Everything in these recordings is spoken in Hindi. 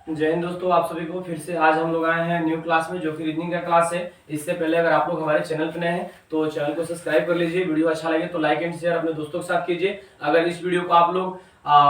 जय हिंद दोस्तों, आप सभी को फिर से आज हम लोग आए हैं न्यू क्लास में, जो कि रीजनिंग का क्लास है। इससे पहले अगर आप लोग हमारे चैनल पर नए हैं तो चैनल को सब्सक्राइब कर लीजिए। वीडियो अच्छा लगे तो लाइक एंड शेयर अपने दोस्तों के साथ कीजिए। अगर इस वीडियो को आप लोग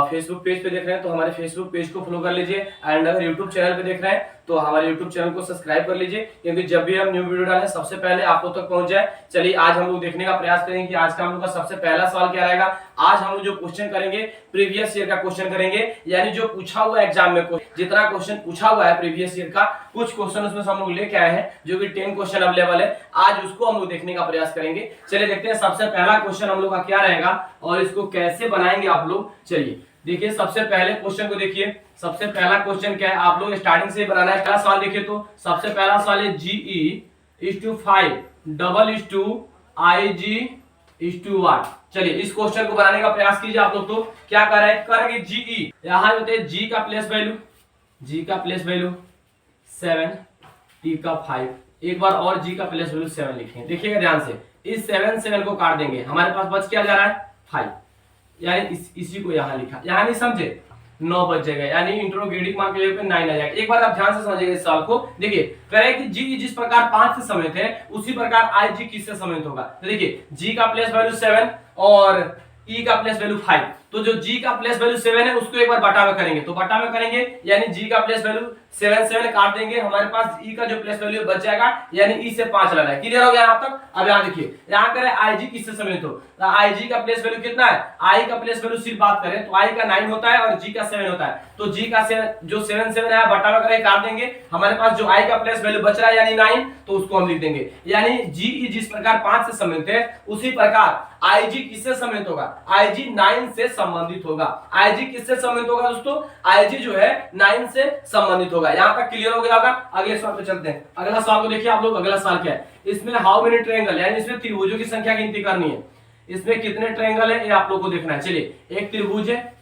फेसबुक पेज पे देख रहे हैं तो हमारे फेसबुक पेज को फॉलो कर लीजिए। एंड अगर यूट्यूब चैनल पे देख रहे हैं तो हमारे यूट्यूब चैनल को सब्सक्राइब कर लीजिए, क्योंकि जब भी हम न्यू वीडियो डालें सबसे पहले आप लोग तक पहुंच जाए। चलिए आज हम लोग देखने का प्रयास करेंगे कि आज का हम लोग का सबसे पहला सवाल क्या रहेगा। आज हम लोग जो क्वेश्चन करेंगे प्रीवियस ईयर का क्वेश्चन करेंगे, यानी जो पूछा हुआ एग्जाम में जितना क्वेश्चन पूछा हुआ है प्रीवियस ईयर का, कुछ क्वेश्चन उसमें से हम लोग लेके आए हैं जो कि 10 क्वेश्चन अवेलेबल है। आज उसको हम लोग देखने का प्रयास करेंगे। चलिए देखते हैं सबसे पहला क्वेश्चन हम लोग का क्या रहेगा और इसको कैसे बनाएंगे आप लोग। चलिए देखिए सबसे पहले क्वेश्चन को देखिए। सबसे पहला क्वेश्चन क्या है, आप लोग स्टार्टिंग से बनाना है। पहला सवाल देखिए तो सबसे पहला सवाल है GE/5 IG/1। चलिए इस क्वेश्चन को बनाने का प्रयास कीजिए आप लोग। तो क्या कर रहे हैं, करेंगे GE, यहां होते हैं G का प्लेस वैल्यू 7, T का 5, एक बार और G का प्लेस वैल्यू 7 लिखेंगे। देखिएगा ध्यान से, इस 7 को काट देंगे, हमारे पास बच क्या जा रहा है 5, यानी इसी को यहां लिखा, यहां नहीं समझे 9 बच जाएगा, यानी इंट्रोगेटिव मार्क के पे 9 आ जाएगा। एक बार आप ध्यान से समझिएगा इस सवाल को। देखिए करें कि G जिस प्रकार 5 से समित है उसी प्रकार IG किससे समित होगा। तो देखिए G का प्लेस वैल्यू 7 और E का प्लेस वैल्यू 5, तो जो G का प्लेस वैल्यू 7 है उसको एक बार बटा में करेंगे, तो बटा में करेंगे यानी G का प्लेस वैल्यू 7 काट देंगे, हमारे पास E का जो प्लेस वैल्यू बच जाएगा, यानी E से 5 लाना है। क्लियर हो गया यहां तक। अब यहां देखिए, यहां करें IG किससे समित हो, तो IG का प्लेस वैल्यू कितना है, I का प्लेस वैल्यू सिर्फ बात करें तो I का 9 होता है और G का 7 होता है, तो G का 7 जो 7 है बटा में करें काट देंगे, हमारे पास जो I का प्लेस वैल्यू बच रहा है यानी 9, तो उसको हम लिख देंगे। यानी GE जिस प्रकार 5 से समित है उसी प्रकार IG किससे संबंधित होगा, IG 9 से संबंधित होगा। IG किससे संबंधित होगा दोस्तों, IG जो है 9 से संबंधित होगा। यहां तक क्लियर हो गया होगा। अगले सवाल पे चलते हैं। अगला सवाल को देखिए आप लोग। अगला सवाल क्या है, इसमें हाउ मेनी ट्रायंगल, यानी इसमें त्रिभुजों की संख्या गिनती करनी है। इसमें कितने ट्रायंगल है ये आप लोग को देखना है। चलिए एक त्रिभुज है,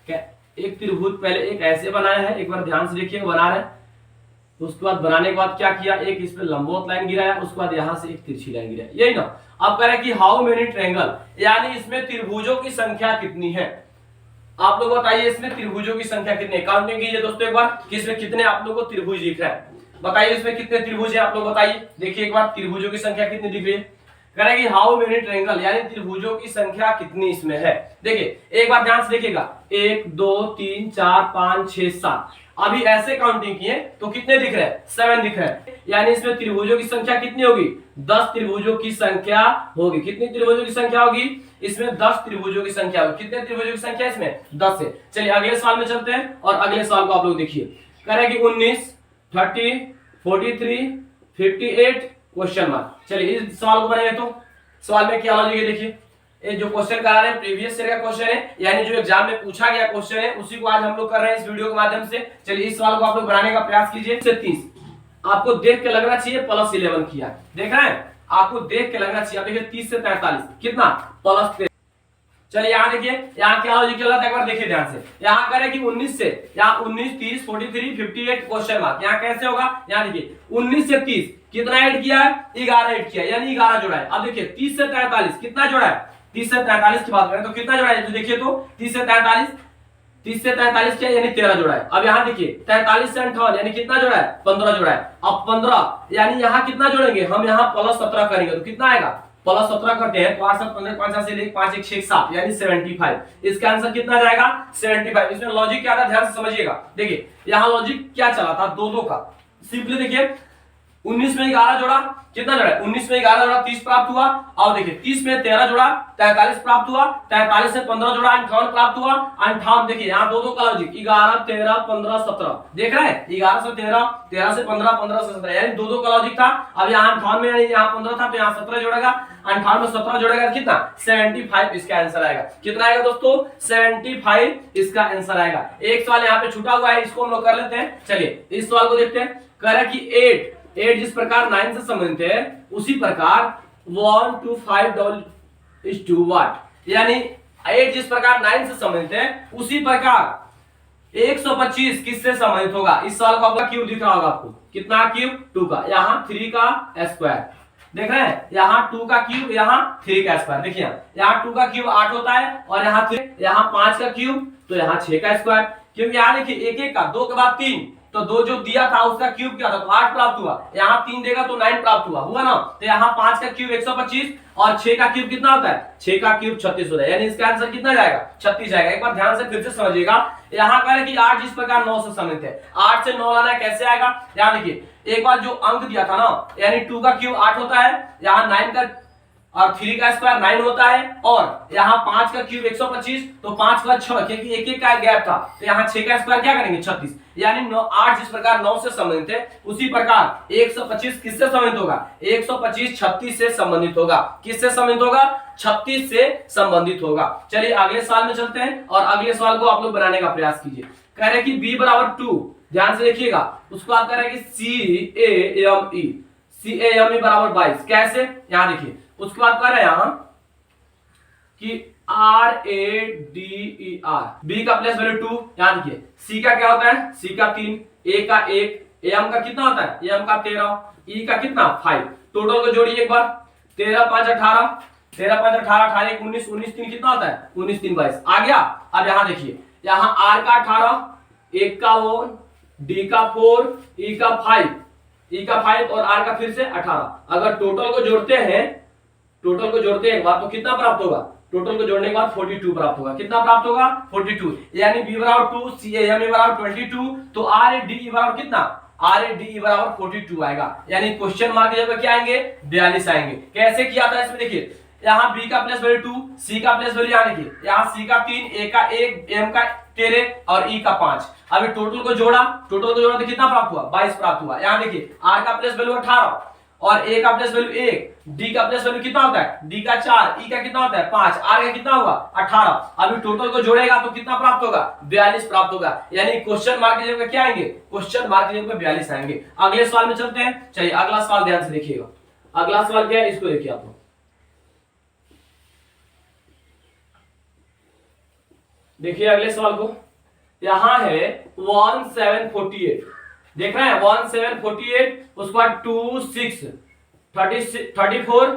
एक त्रिभुज पहले एक ऐसे बनाया है, एक बार ध्यान से देखिए बना रहे हैं। उसके बाद बनाने के बाद क्या किया, एक इस पे लंबवत लाइन गिराया, उसके बाद यहां से एक तिरछी लाइन गिराया, यही ना। अब कह रहे हैं कि हाउ मेनी ट्रायंगल, यानी इसमें त्रिभुजों की संख्या कितनी है। आप लोग बताइए इसमें त्रिभुजों की संख्या कितनी है। काउंटिंग कीजिए दोस्तों एक बार कि इसमें कितने आप लोग को त्रिभुज दिख रहा है। बताइए इसमें कितने त्रिभुज है आप लोग बताइए। देखिए एक बार त्रिभुजों की संख्या कितनी दिख रही है, कह रहे हैं कि हाउ मेनी ट्रायंगल, यानी त्रिभुजों की संख्या कितनी इसमें है। देखिए एक बार ध्यान से देखिएगा, 1 2 3 4 5 6 7, अभी ऐसे काउंटिंग किए तो कितने दिख रहे हैं, 7 दिख रहे हैं। यानी इसमें त्रिभुजों की संख्या कितनी होगी, 10 त्रिभुजों की संख्या होगी। कितनी त्रिभुजों की संख्या होगी, इसमें 10 त्रिभुजों की संख्या होगी। कितने त्रिभुजों की संख्या इसमें, 10 है। चलिए अगले सवाल में चलते हैं और अगले सवाल को आप लोग देखिए। कह रहे हैं कि 19 30 43 58 क्वेश्चन मार्क। चलिए इस सवाल को बनाइए। तो सवाल में क्या लॉजिक है देखिए, ये जो क्वेश्चन करा रहे हैं प्रीवियस ईयर का क्वेश्चन है, यानी जो एग्जाम में पूछा गया क्वेश्चन है उसी को आज हम लोग कर रहे हैं इस वीडियो के माध्यम से। चलिए इस सवाल को आप लोग बनाने का प्रयास कीजिए। 30 आपको देख के लगना चाहिए +11 किया, देख रहे हैं, आपको देख के लगना चाहिए। देखिए 30 से 43 कितना, +13। चलिए यहाँ देखिए, यहाँ क्या लॉजिक चल रहा था एक बार देखिए ध्यान से। यहाँ करें कि 19 से, यहाँ 19 30 43 58 क्वेश्चन मार्क, यहाँ कैसे होगा। यहाँ देखिए 19 से 30 कितना ऐड किया है, 11 ऐड किया, यानी 11 जोड़ा है। अब देखिए 30 से 43 कितना जोड़ा है, 30 से 43 की बात करें तो कितना जोड़ा है, तो देखिए तो 30 से 43 क्या, यानी 13 जोड़ा है। अब यहाँ देखिए 43 से 58 यानी कितना जोड़ा है, 15 जोड़ा है। अब 15 यानी यहाँ कितना जोड़ेंगे हम, यहाँ +17 करेंगे तो कितना आएगा, +17 करते हैं तो 8 7 15 5 से 5 1 6 7, यानी 75। इसका आंसर कितना जाएगा, 75। इसमें लॉजिक क्या था ध्यान से समझिएगा। देखिए यहाँ लॉजिक क्या चला था, दो का। सिंपली देखिए 19 में 11 जोड़ा, कितना जोड़ा, 19 में 11 जोड़ा 30 प्राप्त हुआ। और देखिए 30 में 13 जोड़ा 43 प्राप्त हुआ, 43 से 15 जोड़ा 58 प्राप्त हुआ। 58 देखिए यहाँ दो का लॉजिक, 11 13 15 17, देख रहे हैं 11 से 13 13 से 15 15 से 17, यानी दो का लॉजिक था। अब यहाँ 58 में यानी यहाँ 15 था तो यहाँ 17 जोड़ेगा, 58 में 17 जोड़ेगा कितना, 75 इसका आंसर आएगा। कितना आएगा दोस्तों, 75 इसका आंसर आएगा। एक सवाल यहाँ पे छूटा हुआ है, इसको हम लोग कर लेते हैं। चलिए इस सवाल को देखते हैं। कह रहा है कि 8 जिस प्रकार 9 से संबंधित है उसी प्रकार 1 to 5 यानी 8 जिस प्रकार 9 से संबंधित है उसी प्रकार 125 किससे संबंधित होगा। इस सवाल को आपका क्यूब दिख रहा होगा आपको, कितना क्यूब, 2 का, यहाँ 3 का स्क्वायर, देख रहे हैं, यहाँ 2 का क्यूब, यहाँ 3 का स्क्वायर। देखिए यहाँ 2 का क्यूब 8 होता है और यहाँ 5 का क्यूब तो यहाँ 6 का स्क्वायर, क्योंकि यहाँ देखिए 1 1 का 2 के बाद 3 तो दो जो दिया था उसका क्यूब क्या था, तो 8 प्राप्त हुआ। यहाँ 3 देगा तो 9 प्राप्त हुआ ना। तो यहाँ 5 का क्यूब 125 और 6 का क्यूब कितना होता है, 6 का क्यूब 36 होता है, यानी इसका आंसर कितना जाएगा, 36 जाएगा। एक बार ध्यान से फिर से समझिएगा, यहाँ कह रहे कि 8 जिस प्रकार 9 से संबंधित है, 8 से 9 लाना कैसे आएगा, यहाँ देखिए एक बार जो अंक दिया था ना, यानी 2 का क्यूब 8 होता है, यहाँ 9 का और 3 का स्क्वायर 9 होता है, और यहाँ 5 का क्यूब 125, तो 5 का 6, क्योंकि एक का गैप था, तो यहाँ 6 का स्क्वायर क्या करेंगे 36, यानी 8 जिस प्रकार 9 से संबंधित है उसी प्रकार 125 किससे संबंधित होगा, 125 36 से संबंधित होगा। किससे संबंधित होगा, 36 से संबंधित होगा। चलिए अगले सवाल में चलते हैं और अगले सवाल को आप लोग बनाने का प्रयास कीजिए। कह रहे कि b बराबर 2, ध्यान से देखिएगा, उसको आप कह रहे हैं कि CAME बराबर 22, कैसे, यहाँ देखिए उसको आप कह रहे हैं यहाँ कि RADER, B का प्लेस वैल्यू 2, यहाँ देखिए C का क्या होता है, C का 3, A का 1, AM का कितना होता है, AM का 13, E का कितना 5, टोटल को जोड़िए एक बार, 13 5 18, 13 5 18, 18 1 19, 19 3 कितना होता है, 19 3 22 आ गया। अब यहाँ देखिए, यहाँ R का 18, 1 का 1, D का 4, E का 5, E का 5 और R का फिर से 18। अगर टोटल को जोड़ते हैं एक बार तो कितना प्राप्त होगा, टोटल को जोड़ने के बाद 42 प्राप्त होगा। कितना प्राप्त होगा, 42, यानी B बराबर 2, CAME बराबर 22, तो RADE बराबर कितना, RADE बराबर 42 आएगा, यानी क्वेश्चन मार्क की जगह क्या आएंगे, 42 आएंगे। कैसे किया था इसमें देखिए, यहाँ B का प्लस वैल्यू 2, C का प्लस वैल्यू यहाँ देखिए, यहाँ C का 3, A का 1, M का 13 और E का 5। अभी टोटल को जोड़ा तो कितना प्राप्त हुआ, 22 प्राप्त हुआ। यहाँ देखिए R का प्लस वैल्यू 18 और A का प्लस वैल्यू 1, D का प्लस वैल्यू कितना होता है, D का 4, E का कितना होता है 5, R का कितना होगा 18। अभी टोटल को जोड़ेगा तो कितना प्राप्त होगा, 42 प्राप्त होगा, यानी क्वेश्चन मार्क की जगह क्या आएंगे, क्वेश्चन मार्क की जगह 42 आएंगे। अगले सवाल में चलते हैं। चलिए अगला सवाल ध्यान से देखिएगा, अगला सवाल क्या है इसको देखिए आप लोग, देखिए अगले सवाल को, यहां है 1748, देख रहे हैं 1748, उसके बाद 2 6 34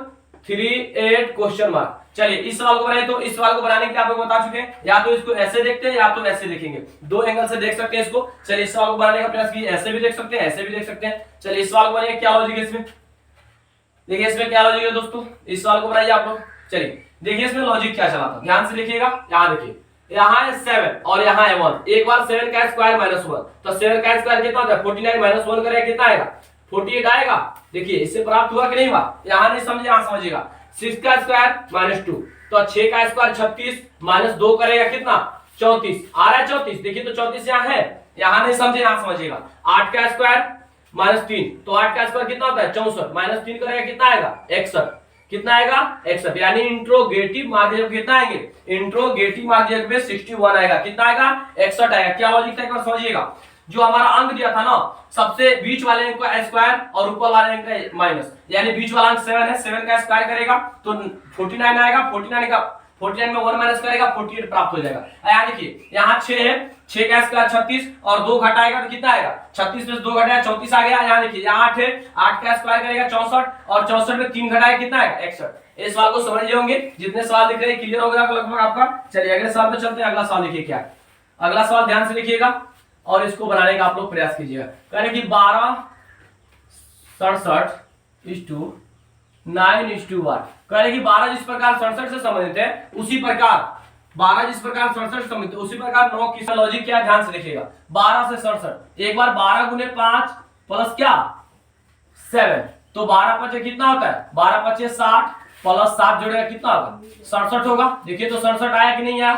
38 क्वेश्चन मार्क। चलिए इस सवाल को बनाए, तो इस सवाल को बनाने के लिए आप लोग बता चुके हैं, या तो इसको ऐसे देखते हैं या तो ऐसे देखेंगे, दो एंगल से देख सकते हैं इसको। चलिए इस सवाल को बनाने का प्रयास कीजिए, ऐसे भी देख सकते हैं ऐसे भी देख सकते हैं। चलिए इस सवाल को बनाइए, क्या लॉजिक है इसमें, देखिए इसमें क्या लॉजिक है दोस्तों, इस सवाल को बनाइए आप लोग। चलिए देखिए इसमें लॉजिक क्या चला था, ध्यान से देखिएगा। यहाँ देखिए यहाँ है 7 और यहाँ है 1, एक बार 7 का स्क्वायर माइनस 1, तो 7 का स्क्वायर कितना होता है 49 माइनस 1 करेगा कितना आएगा 48 आएगा। देखिए इससे प्राप्त हुआ कि नहीं हुआ, यहाँ नहीं समझे यहाँ समझिएगा। 6 का स्क्वायर माइनस 2, तो 6 का स्क्वायर 36 माइनस 2 करेगा कितना 34, आ रहा है 34, देखिए तो 34 यहाँ है, यहाँ नहीं समझे यहाँ समझिएगा। 8 का स्क्वायर माइनस 3, तो 8 का स्क्वायर कितना होता है 64 माइनस 3 करेगा कितना आएगा 61, कितना आएगा 61, यानी इंट्रोगेटिव मार्जिन कितना आएंगे, इंट्रोगेटिव मार्जिन पे 61 आएगा, कितना आएगा 61 आएगा। क्या लॉजिक था एक बार समझिएगा, जो हमारा अंक दिया था ना, सबसे बीच वाले अंक का स्क्वायर और ऊपर वाले अंक का माइनस, यानी बीच वाला अंक 7 है, 7 का स्क्वायर करेगा तो 49 आएगा, 49 में 1 माइनस करेगा 48 प्राप्त हो जाएगा। यहाँ देखिए यहाँ 6 है, 6 का स्क्वायर 36 और 2 घटाएगा तो कितना आएगा 36 में 2 घटाया 34 आ गया। यहाँ देखिए यहाँ 8 है, 8 का स्क्वायर करेगा 64 और 64 में 3 घटाएगा कितना आएगा 61। इस सवाल को समझ होंगे, जितने सवाल दिख रहे हैं क्लियर हो गया लगभग आपका। चलिए अगले सवाल पे चलते हैं। अगला सवाल देखिए क्या है, अगला सवाल ध्यान से लिखिएगा और इसको बनाने का आप लोग प्रयास कीजिएगा। कह रहे कि 12 67 9:1, कह रहे कि 12 जिस प्रकार 67 से संबंधित है उसी प्रकार 12 जिस प्रकार 67 से संबंधित उसी प्रकार 9 की लॉजिक क्या है ध्यान से देखिएगा। 12 से 67, एक बार 12 गुने 5 प्लस क्या 7, तो 12 पचे कितना होता है 12 पचे 60 प्लस 7 जोड़ेगा कितना होगा 67 होगा। देखिए तो 67 आया कि नहीं आया।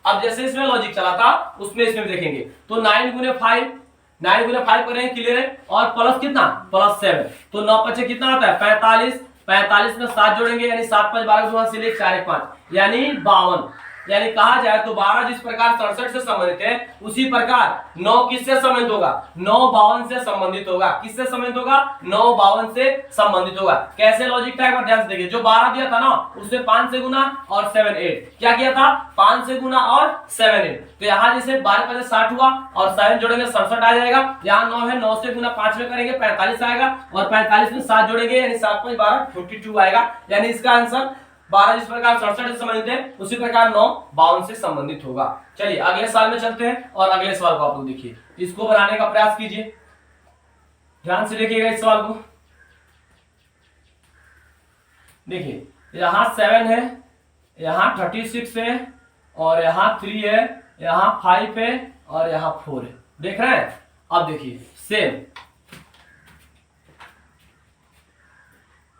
अब जैसे इसमें लॉजिक चला था उसमें इसमें भी देखेंगे, तो 9 गुने 5 करेंगे क्लियर है, और प्लस कितना प्लस 7, तो 9 पचे कितना होता है 45 में 7 जोड़ेंगे यानी 7 5 12 से ले 4 1 5 यानी 52, यानी कहा जाए तो 12 जिस प्रकार 67 से संबंधित है उसी प्रकार 9 किससे संबंधित होगा 9 52 से संबंधित होगा। किससे संबंधित होगा 9 52 से संबंधित होगा। कैसे लॉजिक था एक बार ध्यान से देखिए, जो 12 दिया था ना उससे 5 से गुना और 7 8, क्या किया था 5 से गुना और 7 8, तो यहाँ जैसे 12 पचे 60 हुआ और 7 जोड़ेंगे 67 आ जाएगा। यहाँ 9 है, 9 से गुना 5 में करेंगे 45 आएगा और 45 में 7 जोड़ेंगे यानी 7 5 12 42 आएगा। यानी इसका आंसर 12 जिस प्रकार 67 से संबंधित है उसी प्रकार 9 52 से संबंधित होगा। चलिए अगले सवाल में चलते हैं और अगले सवाल को आप लोग देखिए, इसको बनाने का प्रयास कीजिए। ध्यान से देखिएगा इस सवाल को। देखिए यहां 7 है, यहां 36 है, और यहां 3 है, यहां 5 है, और यहां 4 है। देख रहे हैं? अब देखिए सेम,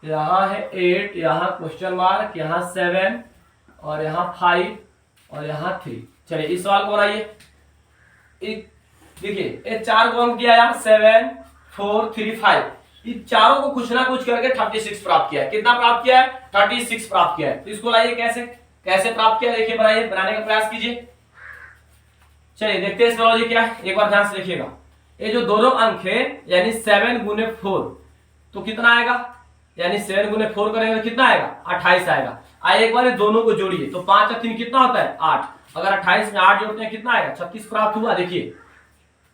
यहां है 8, यहां क्वेश्चन मार्क, यहां 7, और यहां 5, और यहां 3। चलिए इस सवाल को बनाइए। देखिए ये 4 को अंक दिया यार, 7, 4, 3, 5। इन चारों को कुछ ना कुछ करके 36 प्राप्त किया है। कितना प्राप्त किया है? 36 प्राप्त किया है। तो इसको लाइए कैसे कैसे प्राप्त किया, देखिए बनाइए, बनाने का प्रयास कीजिए। चलिए देखते हैं इसका लॉजिक क्या है, एक बार ध्यान से देखिएगा। ये जो दोनों अंक है यानी 7 गुने 4, तो कितना आएगा? यानी 7 गुने 4 करेंगे तो कितना आएगा? 28 आएगा। आइए एक बार ये दोनों को जोड़िए, तो 5 और 3 कितना होता है? 8। अगर 28 में 8 जोड़ते हैं कितना आएगा? 36 प्राप्त हुआ। देखिए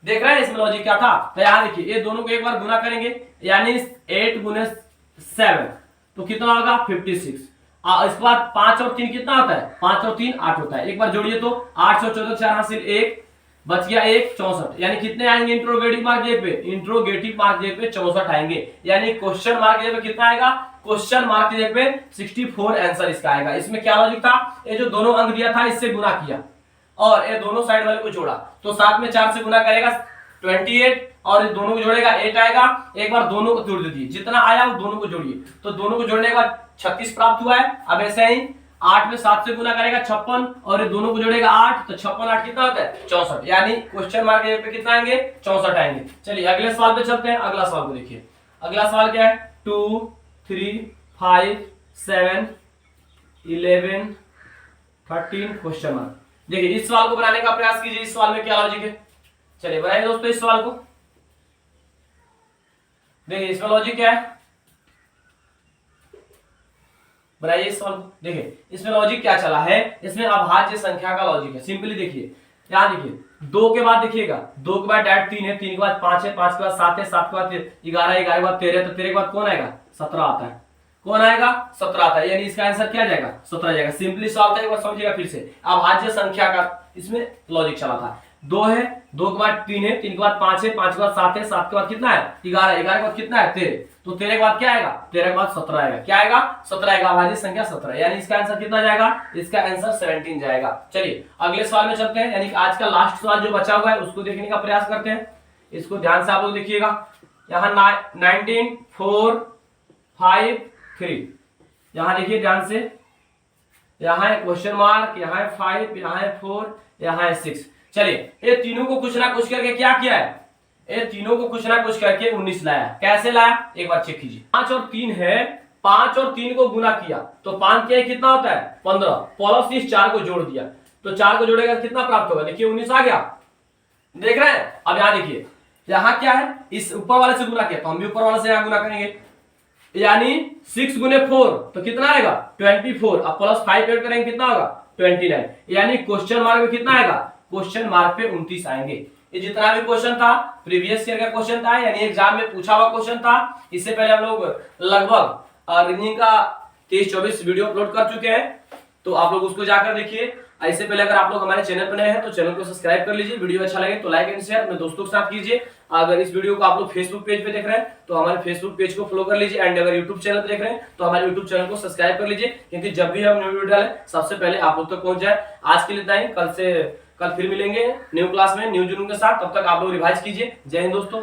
देख रहे हैं इसमें लॉजिक क्या था? तो यहां देखिए ये दोनों को एक बार गुना करेंगे, यानी 8 गुने 7 तो कितना होगा? 56। इसके बाद 5 और 3 कितना होता है? 5 और 3 8 होता है। एक बार जोड़िए तो 8 और 14 4 हासिल 1 बच गया 1, 64। यानी कितने आएंगे इंट्रोगेटिव मार्क जे पे? इंट्रोगेटिव मार्क जे पे 64 आएंगे। यानी क्वेश्चन मार्क जे पे कितना आएगा? क्वेश्चन मार्क जे पे 64 आंसर इसका आएगा। इसमें क्या लॉजिक था? ये जो दोनों अंक दिया था इससे गुना किया और ये दोनों साइड वाले को जोड़ा, तो 7 में 4 से गुना करेगा 28, और दोनों को जोड़ेगा 8 आएगा। एक बार दोनों को जोड़ दीजिए, जितना आया वो दोनों को जोड़िए, तो दोनों को जोड़ने के बाद 36 प्राप्त हुआ है। अब ऐसे ही 8 में 7 से गुना करेगा 56, और ये दोनों को जोड़ेगा 8, तो 56 8 कितना होता है? 64। यानी क्वेश्चन मार्क पे कितना आएंगे? 64 आएंगे। चलिए अगले सवाल पे चलते हैं। अगला सवाल को देखिए। अगला सवाल क्या है? 2, 3, 5, 7, 11, 13 क्वेश्चन मार्क। देखिए इस सवाल को बनाने का प्रयास कीजिए। इस सवाल में क्या लॉजिक है? चलिए बनाइए दोस्तों इस सवाल को। देखिए इसमें लॉजिक क्या है, बनाइए इस सवाल को। देखिए इसमें लॉजिक क्या चला है, इसमें अभाज्य संख्या का लॉजिक है। सिंपली देखिए, यहां देखिए 2 के बाद देखिएगा, 2 के बाद डायरेक्ट 3 है, 3 के बाद 5 है, 5 के बाद 7 है, 7 के बाद 11, 11 के बाद 13, तो 13 के बाद कौन आएगा? 17 आता है। कौन आएगा? 17 आता है। यानी इसका आंसर क्या जाएगा? 17 जाएगा। सिंपली सॉल्व था, एक बार समझिएगा फिर से। अभाज्य संख्या का इसमें लॉजिक चला था। 2 है, 2 के बाद 3 है, 3 के बाद 5 है, 5 के बाद 7 है, 7 के बाद कितना है? 11, 11 के बाद कितना है? 13, तो 13 के बाद क्या आएगा? 13 के बाद 17 आएगा। क्या आएगा? 17 आएगा। अभाज्य संख्या 17, यानी इसका आंसर कितना जाएगा? इसका आंसर 17 जाएगा। चलिए अगले सवाल में चलते हैं, यानी आज का लास्ट सवाल जो बचा हुआ है उसको देखने का प्रयास करते हैं। इसको ध्यान से आप लोग देखिएगा। यहाँ 19, 4, 5, 3, यहाँ देखिए ध्यान से, यहाँ है क्वेश्चन मार्क, यहाँ है 5, यहाँ है 4, यहाँ है 6। चलिए ये तीनों को कुछ ना कुछ करके क्या किया है? ये तीनों को कुछ ना कुछ करके 19 लाया। कैसे लाया? एक बार चेक कीजिए। 5 और 3 है, 5 और 3 को गुना किया तो 5 के कितना होता है? 15, प्लस इस 4 को जोड़ दिया, तो 4 को जोड़ेगा कितना प्राप्त होगा? देखिए 19 आ गया। देख रहे हैं? अब यहाँ देखिए, यहाँ क्या है? इस ऊपर वाले से गुना किया, तो हम भी ऊपर वाले से यहाँ गुना करेंगे, यानी 6 गुने 4 तो कितना आएगा? 24। अब प्लस 5 ऐड करेंगे कितना होगा? 29। यानी क्वेश्चन मार्क में कितना आएगा? क्वेश्चन मार्क पे 29 आएंगे। ये जितना भी क्वेश्चन था प्रीवियस ईयर का क्वेश्चन था, यानी एग्जाम में पूछा हुआ क्वेश्चन था। इससे पहले हम लोग लगभग रीजनिंग का 23-24 वीडियो अपलोड कर चुके हैं, तो आप लोग उसको जाकर देखिए। इससे पहले अगर आप लोग हमारे चैनल पर नए हैं तो चैनल को सब्सक्राइब कर लीजिए। वीडियो अच्छा लगे तो लाइक एंड शेयर अपने दोस्तों के साथ कीजिए। अगर इस वीडियो को आप लोग फेसबुक पेज पे देख रहे हैं तो हमारे फेसबुक पेज को फॉलो कर लीजिए, एंड अगर यूट्यूब चैनल पे देख रहे हैं तो हमारे यूट्यूब चैनल को सब्सक्राइब कर लीजिए, क्योंकि जब भी हम न्यू वीडियो डालें सबसे पहले आप लोग तक पहुंच जाए। आज के लिए इतना ही, कल फिर मिलेंगे न्यू क्लास में न्यू जुनून के साथ। तब तक आप लोग रिवाइज कीजिए। जय हिंद दोस्तों।